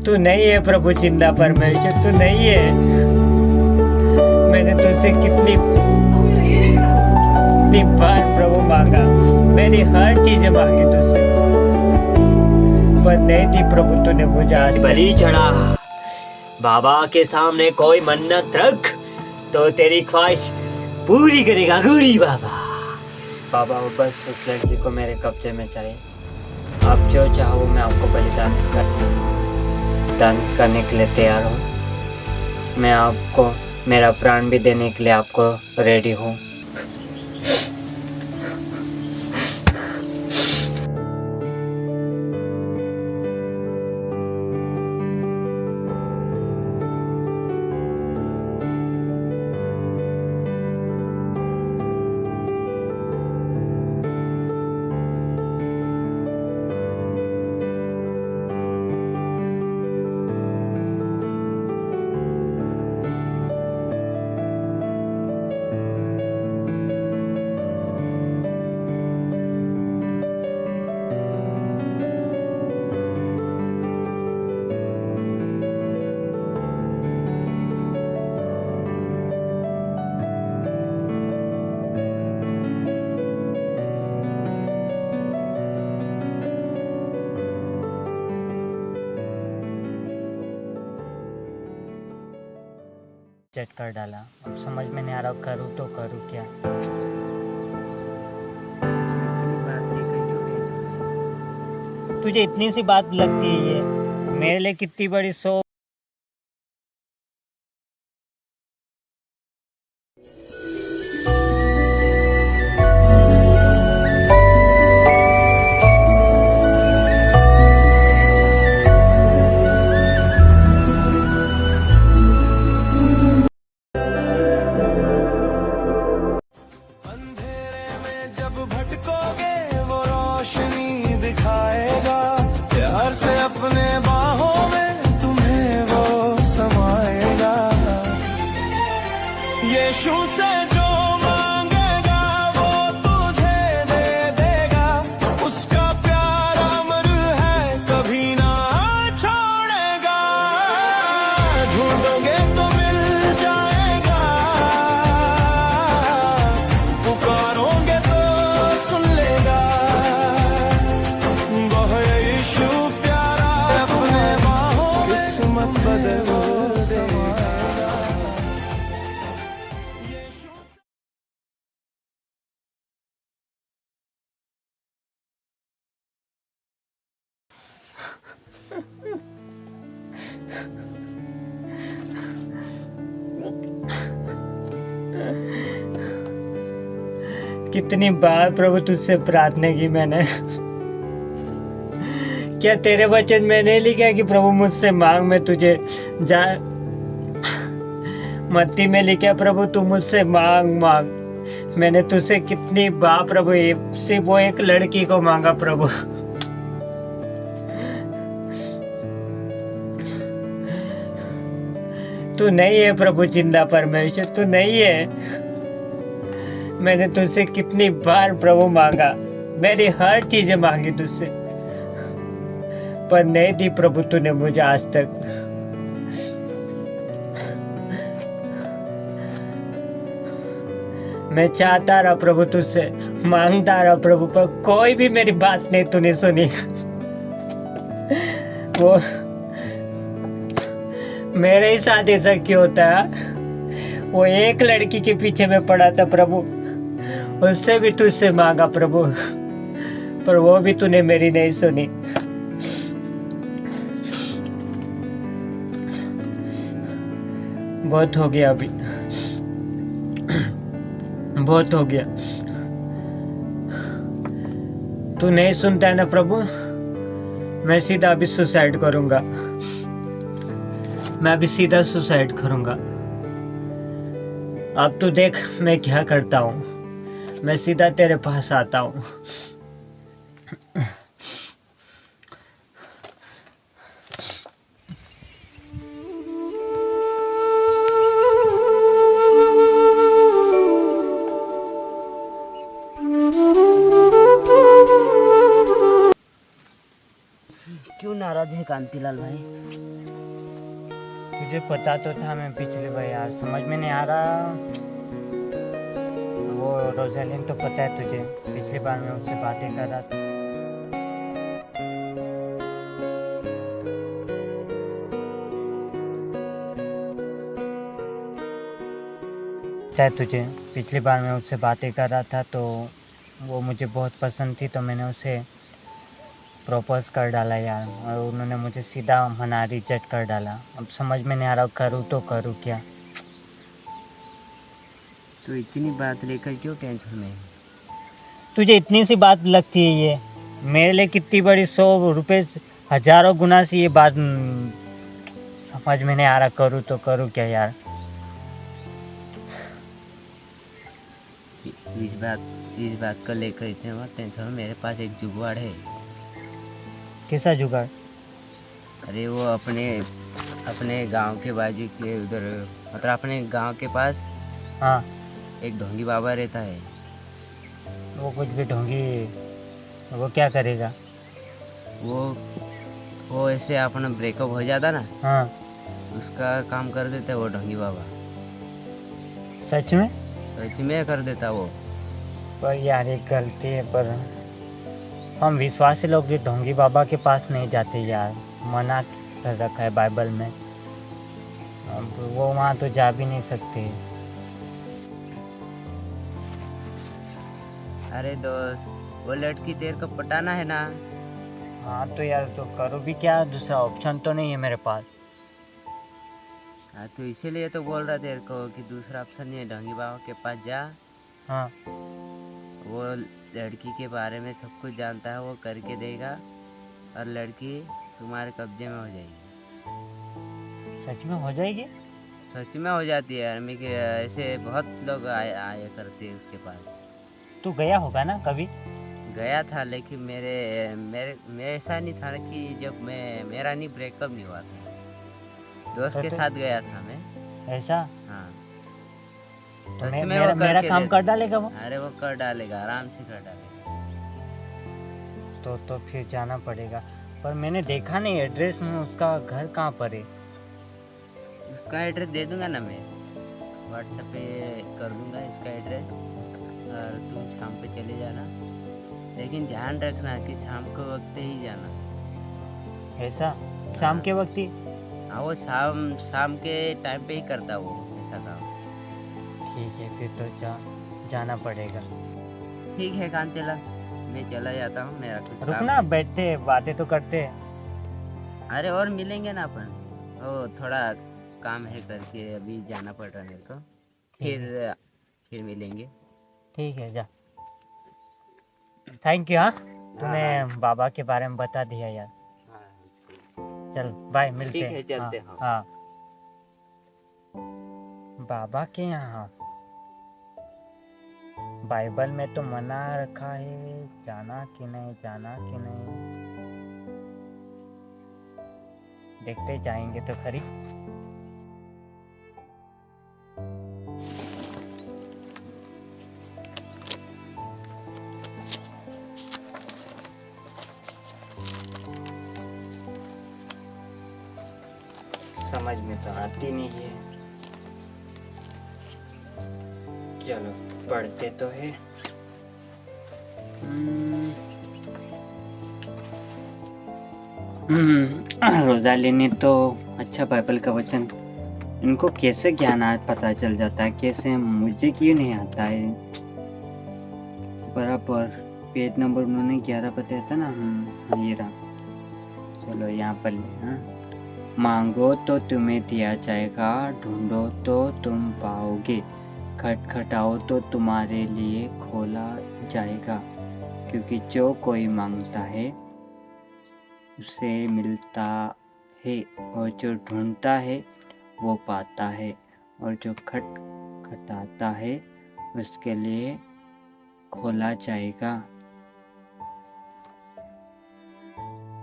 तू नहीं है प्रभु जिंदा परमेश्वर, तू नहीं है। मैंने तुझसे कितनी बार प्रभु मांगा, मेरी हर चीजें मांगी तुझसे, पर नहीं दी प्रभु तूने मुझे आज तक। बलि चढ़ा, बाबा के सामने कोई मन्नत रख तो तेरी ख्वाहिश पूरी करेगा गौरी बाबा। बाबा वो बस उस लड़की को मेरे कब्जे में चाहिए। आप जो चाहो मैं आपको बलिदान करने के लिए तैयार हूँ। मैं आपको मेरा प्राण भी देने के लिए आपको रेडी हूँ। चट कर डाला। अब समझ में नहीं आ रहा करूँ तो करूँ क्या। तुझे इतनी सी बात लगती है ये मेरे लिए कितनी बड़ी सो। भटकोगे वो रोशनी दिखाएगा, प्यार से अपने बाहों में तुम्हें वो समाएगा। यीशु से जो मांगेगा वो तुझे दे देगा, उसका प्यार अमर है कभी ना छोड़ेगा। ढूंढोगे तो मिल जाएगा, पुकारोगे तो सुन लेगा। वह यीशु प्यारा अपने बाहों में किस्मत बदल देगा। कितनी बार प्रभु तुझसे प्रार्थना की मैंने। क्या तेरे वचन में नहीं लिखा कि प्रभु मुझसे मांग मैं तुझे जा। मत्ती में लिखा प्रभु तू मुझसे मांग मांग। मैंने तुझसे कितनी बार प्रभु सिर्फ वो एक लड़की को मांगा प्रभु। तू नहीं है प्रभु जिंदा परमेश्वर, तू नहीं है। मैंने तुझसे कितनी बार प्रभु मांगा, मेरी हर चीजें मांगी तुझसे, पर नहीं दी प्रभु तूने मुझे आज तक। मैं चाहता रहा प्रभु तुझसे, मांगता रहा प्रभु, पर कोई भी मेरी बात नहीं तूने सुनी। वो मेरे ही साथ ऐसा क्यों होता है? वो एक लड़की के पीछे में पड़ा था प्रभु, उससे भी तुझसे मांगा प्रभु, पर वो भी तूने मेरी नहीं सुनी। बहुत हो गया अभी, बहुत हो गया। तू नहीं सुनता है ना प्रभु, मैं सीधा अभी सुसाइड करूंगा। मैं अभी सीधा सुसाइड करूंगा। अब तू देख मैं क्या करता हूँ। मैं सीधा तेरे पास आता हूँ। क्यों नाराज है कांतिलाल भाई? तुझे पता तो था मैं पिछले बार यार, समझ में नहीं आ रहा। वो रोजालिन तो पता है तुझे, पिछली बार मैं उससे बातें कर रहा था। पता है तुझे, पिछली बार मैं उससे बातें कर रहा था तो वो मुझे बहुत पसंद थी, तो मैंने उसे प्रपोज कर डाला यार, और उन्होंने मुझे सीधा मना रिजेक्ट कर डाला। अब समझ में नहीं आ रहा करूँ तो करूँ क्या। तो इतनी बात लेकर क्यों टेंशन में है? तुझे इतनी सी बात लगती है ये, मेरे लिए कितनी बड़ी, 100 रुपये हजारों गुना से ये बात समझ में नहीं आ रहा करूँ तो करूँ क्या यार। इस बात को लेकर इतने मत टेंशन हो, मेरे पास एक जुगाड़ है। कैसा जुगाड़? अरे वो अपने गांव के बाजू के उधर, मतलब अपने गांव के पास हाँ, एक ढोंगी बाबा रहता है। वो कुछ भी ढोंगी, वो क्या करेगा? वो ऐसे अपना ब्रेकअप हो जाता ना, हाँ, उसका काम कर देता है वो ढोंगी बाबा। सच में? सच में कर देता वो। पर यार एक गलती है, पर हम विश्वासी लोग भी ढोंगी बाबा के पास नहीं जाते यार, मना कर रखा है बाइबल में। अब वो वहाँ तो जा भी नहीं सकते। अरे दोस्त, वो लड़की तेरे को पटाना है ना। हाँ तो यार, तो करूँ भी क्या, दूसरा ऑप्शन तो नहीं है मेरे पास। हाँ तो इसीलिए तो बोल रहा तेरे को कि दूसरा ऑप्शन नहीं है, ढोंगी बाबा के पास जा। हाँ, वो लड़की के बारे में सब कुछ जानता है, वो करके देगा और लड़की तुम्हारे कब्जे में हो जाएगी। सच में हो जाएगी? सच में हो जाती है आर्मी के, ऐसे बहुत लोग आया करते हैं उसके पास। तू गया होगा ना कभी? गया था, लेकिन मेरे मेरे ऐसा नहीं था कि जब मेरा नहीं ब्रेकअप नहीं हुआ था, दोस्त के तो साथ गया था मैं। ऐसा? हाँ, तो सच में मेरा वो मेरा करके काम दे। कर डालेगा वो? अरे वो कर डालेगा, आराम से कर डालेगा। तो फिर जाना पड़ेगा। पर मैंने देखा नहीं एड्रेस में, उसका घर कहाँ पर है? उसका एड्रेस दे दूंगा ना मैं, व्हाट्सएप पे कर दूंगा इसका एड्रेस, और तुम शाम पे चले जाना। लेकिन ध्यान रखना कि शाम को वक्त ही जाना। ऐसा? शाम के वक्त ही? हाँ, वो शाम के टाइम पे ही करता वो ऐसा काम। ठीक है, फिर तो जाना पड़ेगा। ठीक है कांतेला, मैं चला जाता हूँ, मेरा कुछ काम रुकना, है। बैठते बातें तो करते। अरे और मिलेंगे ना अपन, वो थोड़ा काम है करके अभी जाना पड़ रहा है मेरे को, फिर मिलेंगे। ठीक है, जा। Thank you. हाँ, तूने बाबा के बारे में बता दिया यार। चल बाय, मिलते ठीक हैं। है, चलते हैं। हाँ, बाबा के यहाँ बाइबल में तो मना रखा है, जाना कि नहीं, जाना कि नहीं। देखते जाएंगे तो खरी। समझ में तो आती नहीं है। चलो पढ़ते तो है। रोजाली ने तो अच्छा बाइबल का वचन, इनको कैसे ज्ञान पता चल जाता है, कैसे मुझे क्यों नहीं आता है। बराबर पेज नंबर उन्होंने 11 बताया था ना। ये रहा, चलो यहाँ पर हाँ। मांगो तो तुम्हें दिया जाएगा, ढूंढो तो तुम पाओगे, खटखटाओ तो तुम्हारे लिए खोला जाएगा, क्योंकि जो कोई मांगता है उसे मिलता है, और जो ढूंढता है वो पाता है, और जो खटखटाता है उसके लिए खोला जाएगा।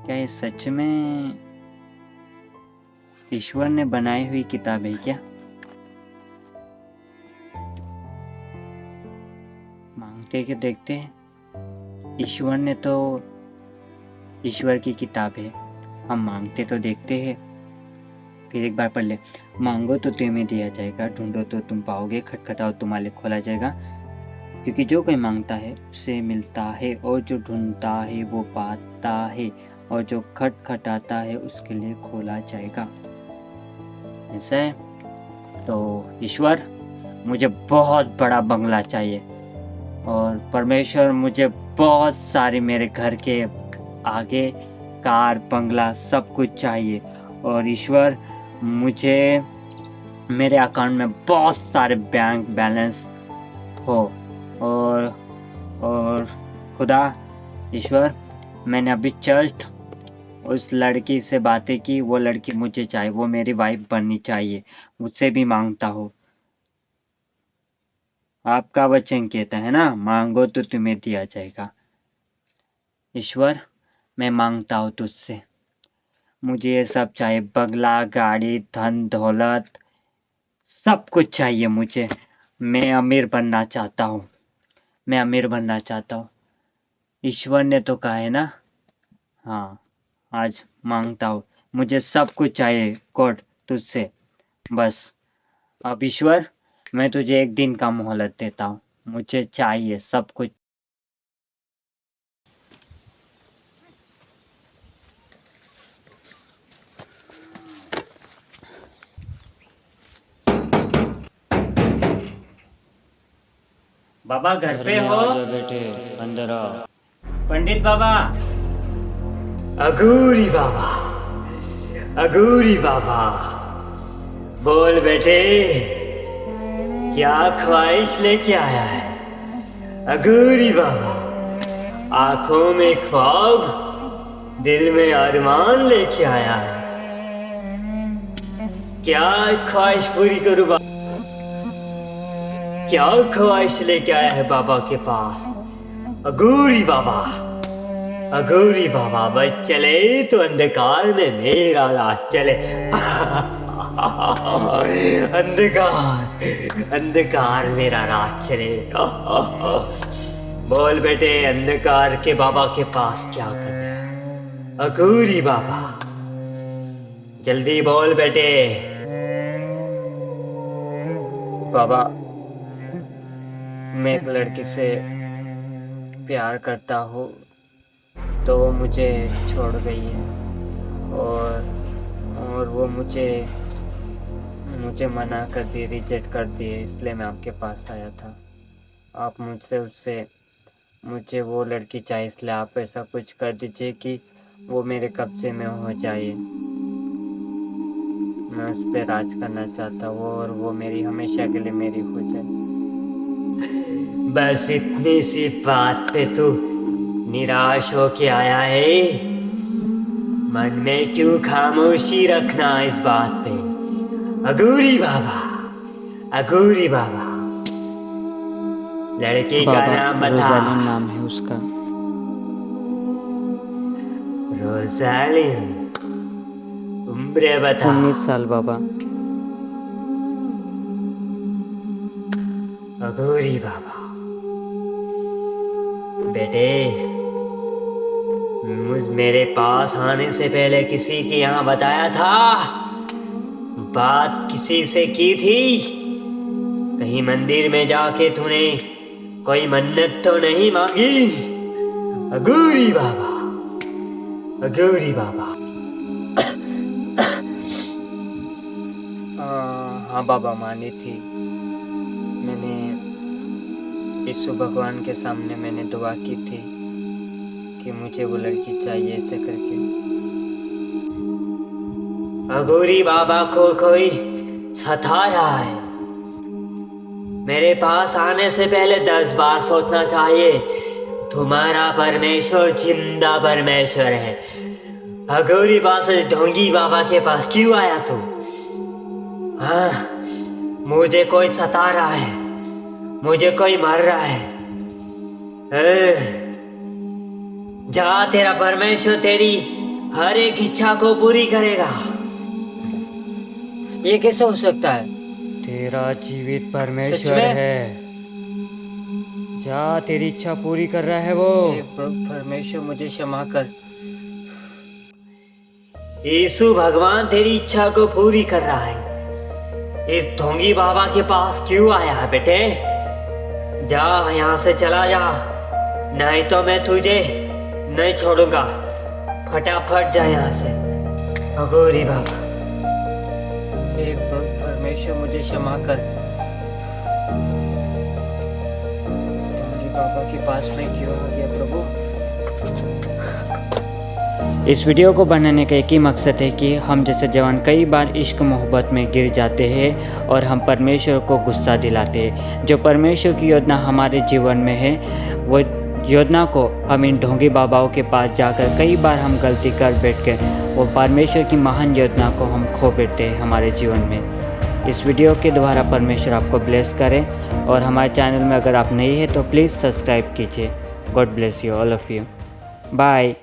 क्या ये सच में ईश्वर ने बनाई हुई किताब है क्या? मांगते के देखते हैं। ईश्वर ने तो ईश्वर की किताब है, हम मांगते तो देखते हैं। फिर एक बार पढ़ ले। मांगो तो तुम्हें दिया जाएगा, ढूंढो तो तुम पाओगे, खटखटाओ तुम्हारे लिए खोला जाएगा। क्योंकि जो कोई मांगता है उसे मिलता है, और जो ढूंढता है वो पाता है, और जो खटखटाता है उसके लिए खोला जाएगा। ऐसा है। तो ईश्वर, मुझे बहुत बड़ा बंगला चाहिए, और परमेश्वर मुझे बहुत सारी मेरे घर के आगे कार बंगला सब कुछ चाहिए। और ईश्वर, मुझे मेरे अकाउंट में बहुत सारे बैंक बैलेंस हो। और खुदा ईश्वर, मैंने अभी जस्ट उस लड़की से बातें की, वो लड़की मुझे चाहिए, वो मेरी वाइफ बननी चाहिए, मुझसे भी मांगता हो। आपका वचन कहता है ना, मांगो तो तुम्हें दिया जाएगा। ईश्वर, मैं मांगता हूँ तुझसे, मुझे ये सब चाहिए, बंगला, गाड़ी, धन दौलत, सब कुछ चाहिए मुझे। मैं अमीर बनना चाहता हूँ, मैं अमीर बनना चाहता हूँ। ईश्वर ने तो कहा है ना। हाँ, आज मांगता हूँ, मुझे सब कुछ चाहिए गॉड तुझसे। बस अब ईश्वर, मैं तुझे एक दिन का मोहलत देता हूँ, मुझे चाहिए सब कुछ। बाबा घर पे हो? बेटे अंदर आओ। पंडित बाबा। अगूरी बाबा, अगूरी बाबा, बोल बेटे, क्या ख्वाहिश लेके आया है? अगूरी बाबा, आंखों में ख्वाब, दिल में अरमान लेके आया है। क्या ख्वाहिश पूरी करूं बाबा? क्या ख्वाहिश लेके आया है बाबा के पास? अगूरी बाबा, अगूरी बाबा, बस चले तो अंधकार में मेरा राज चले। अंधकार, अंधकार मेरा राज चले। बोल बेटे, अंधकार के बाबा के पास क्या करना है? अगूरी बाबा, जल्दी बोल बेटे। बाबा, मैं एक लड़की से प्यार करता हूँ, तो वो मुझे छोड़ गई है, और वो मुझे मना कर दी, रिजेक्ट कर दी है, इसलिए मैं आपके पास आया था। आप मुझे वो लड़की चाहिए, इसलिए आप ऐसा कुछ कर दीजिए कि वो मेरे कब्जे में हो जाए। मैं उस पर राज करना चाहता हूँ, और वो मेरी हमेशा के लिए मेरी हो जाए। बस इतनी सी बात पे तू निराश हो के आया है? मन में क्यों खामोशी रखना इस बात पे? अगूरी बाबा, अगूरी बाबा, लड़के का नाम बता। रोजालिन नाम है उसका। रोजालिन, उम्र बता। 19 साल बाबा। अगूरी बाबा, बेटे, मेरे पास आने से पहले किसी के यहाँ बताया था? बात किसी से की थी? कहीं मंदिर में जाके तूने कोई मन्नत तो नहीं मांगी? अगूरी बाबा, अगूरी बाबा। हाँ बाबा, मानी थी। मैंने यीशु भगवान के सामने मैंने दुआ की थी कि मुझे वो लड़की चाहिए, ऐसे करके। अगूरी बाबा को कोई सता रहा है। मेरे पास आने से पहले 10 बार सोचना चाहिए। तुम्हारा परमेश्वर जिंदा परमेश्वर है। अगूरी बाबा से ढोंगी बाबा के पास क्यों आया तू? हाँ, मुझे कोई सता रहा है, मुझे कोई मार रहा है। जा, तेरा परमेश्वर तेरी हर एक इच्छा को पूरी करेगा। ये कैसे हो सकता है? तेरा जीवित सच परमेश्वर में? है। जा, तेरी इच्छा पूरी कर रहा है वो। हे परमेश्वर, मुझे क्षमा कर। यीशु भगवान तेरी इच्छा को पूरी कर रहा है। इस ढोंगी बाबा के पास क्यों आया है बेटे? जा यहाँ से चला जा, नहीं तो मैं तुझे नहीं छोड़ूंगा। फटाफट जा यहाँ से। अघोरी बाबा, हे परमेश्वर मुझे क्षमा कर। तुम्हारे बाबा के पास में क्यों आ गया प्रभु? इस वीडियो को बनाने का एक ही मकसद है कि हम जैसे जवान कई बार इश्क मोहब्बत में गिर जाते हैं और हम परमेश्वर को गुस्सा दिलाते हैं। जो परमेश्वर की योजना हमारे जीवन में है, वो योजना को हम इन ढोंगी बाबाओं के पास जाकर कई बार हम गलती कर बैठ के वो परमेश्वर की महान योजना को हम खो बैठते हैं हमारे जीवन में। इस वीडियो के द्वारा परमेश्वर आपको ब्लेस करें, और हमारे चैनल में अगर आप नए हैं तो प्लीज़ सब्सक्राइब कीजिए। God bless you all of you. Bye.